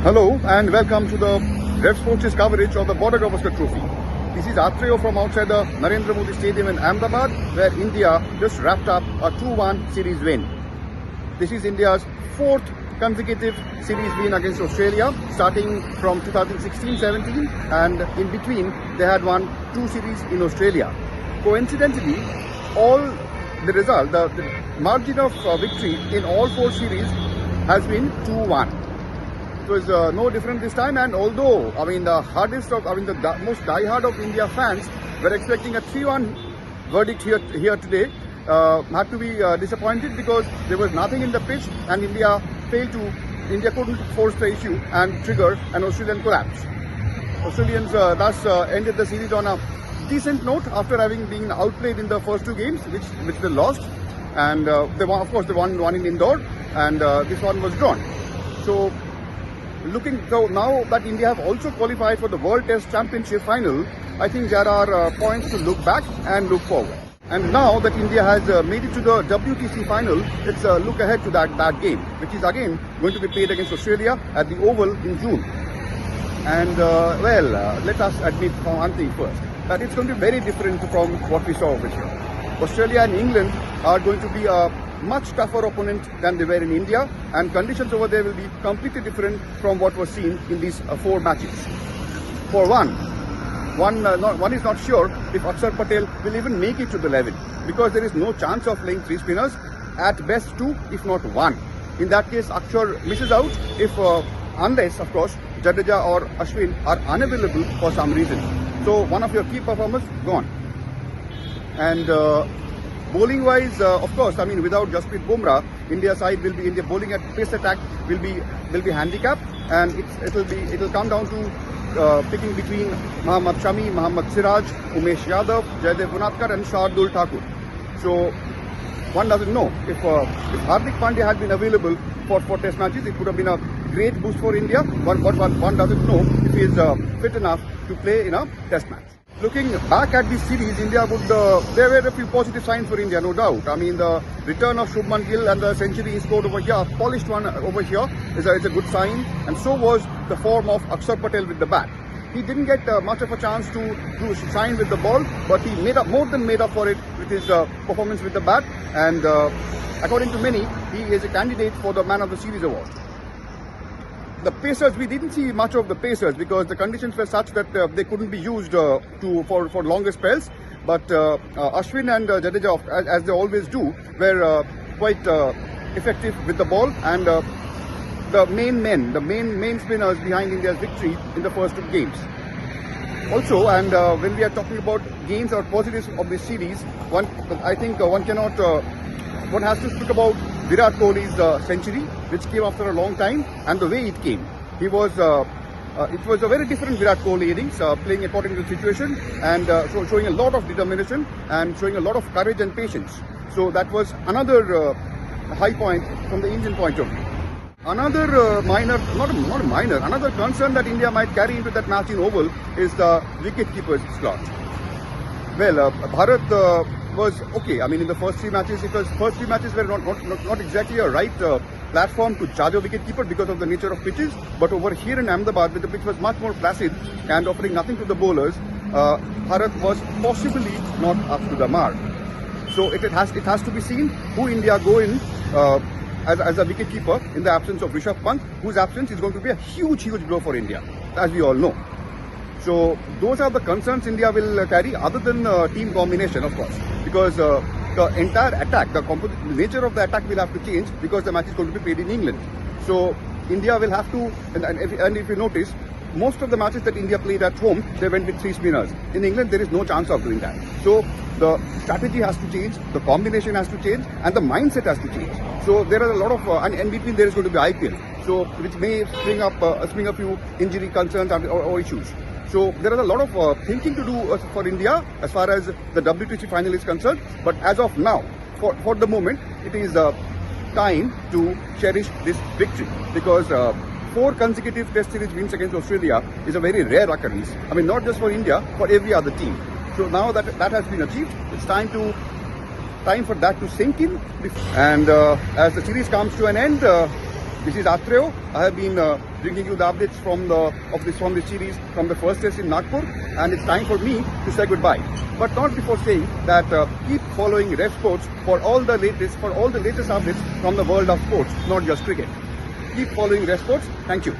Hello and welcome to the Red Sports' coverage of the Border Gavaskar Trophy. This is Atreyo from outside the Narendra Modi Stadium in Ahmedabad, where India just wrapped up a 2-1 series win. This is India's fourth consecutive series win against Australia, starting from 2016-17, and in between they had won 2 series in Australia. Coincidentally, all the result, the margin of victory in all 4 series has been 2-1. It was no different this time, and although the most diehard of India fans were expecting a 3-1 verdict here today, had to be disappointed because there was nothing in the pitch, and India couldn't force the issue and trigger an Australian collapse. Australians thus ended the series on a decent note after having been outplayed in the first 2 games, which they lost, and they won one in Indore, and this one was drawn. So now that India have also qualified for the World Test Championship final, I think there are points to look back and look forward. And now that India has made it to the WTC Final, let's look ahead to that game, which is again going to be played against Australia at the Oval in June. And let us admit one thing first, that it's going to be very different from what we saw over here. Australia and England are going to be a much tougher opponent than they were in India, and conditions over there will be completely different from what was seen in these 4 matches. For one is not sure if Akshar Patel will even make it to the 11, because there is no chance of playing 3 spinners, at best 2 if not 1. In that case, Akshar misses out unless of course Jadeja or Ashwin are unavailable for some reason. So one of your key performers gone. And bowling wise, of course, without Jasprit Bumrah, India bowling at pace attack will be handicapped, and it will come down to picking between Mohammad Shami, Mohammad Siraj, Umesh Yadav, Jaydev Unadkar and Shardul Thakur. So one doesn't know if Hardik Pandya had been available for test matches, it would have been a great boost for India. One doesn't know if he is fit enough to play in a test match. Looking back at this series, there were a few positive signs for India, no doubt. The return of Shubman Gill and the century he scored over here, a polished one over here, is a good sign. And so was the form of Akshar Patel with the bat. He didn't get much of a chance to shine with the ball, but he more than made up for it with his performance with the bat. And according to many, he is a candidate for the Man of the Series award. The Pacers, we didn't see much of the Pacers because the conditions were such that they couldn't be used for longer spells. But Ashwin and Jadeja, as they always do, were quite effective with the ball, and the main spinners behind India's victory in the first 2 games. Also, and when we are talking about gains or positives of this series, one has to speak about Virat Kohli's century, which came after a long time, and the way it came. It was a very different Virat Kohli innings, playing according to the situation, and showing a lot of determination and showing a lot of courage and patience. So that was another high point from the Indian point of view. Another another concern that India might carry into that match in Oval is the wicket-keeper's slot. Well, Bharat was okay. In the first 3 matches, first 3 matches were not exactly a right platform to judge a wicketkeeper because of the nature of pitches. But over here in Ahmedabad, where the pitch was much more placid and offering nothing to the bowlers, Bharat was possibly not up to the mark. So it has to be seen who India go in as a wicketkeeper in the absence of Rishabh Pant, whose absence is going to be a huge blow for India, as we all know. So those are the concerns India will carry, other than team combination, of course, because the entire attack, the nature of the attack will have to change because the match is going to be played in England. So India will have to, and if you notice, most of the matches that India played at home, they went with 3 spinners. In England, there is no chance of doing that. So the strategy has to change, the combination has to change, and the mindset has to change. So there are a lot of, and in between there is going to be IPL, so which may spring a few injury concerns or issues. So there is a lot of thinking to do for India as far as the WTC final is concerned. But as of now, for the moment, it is time to cherish this victory, because 4 consecutive Test series wins against Australia is a very rare occurrence. Not just for India, for every other team. So now that has been achieved, it's time for that to sink in. And as the series comes to an end, This is Atreyo. I have been bringing you the updates from this series from the first test in Nagpur, and it's time for me to say goodbye. But not before saying that keep following Ref Sports for all the latest updates from the world of sports, not just cricket. Keep following Ref Sports. Thank you.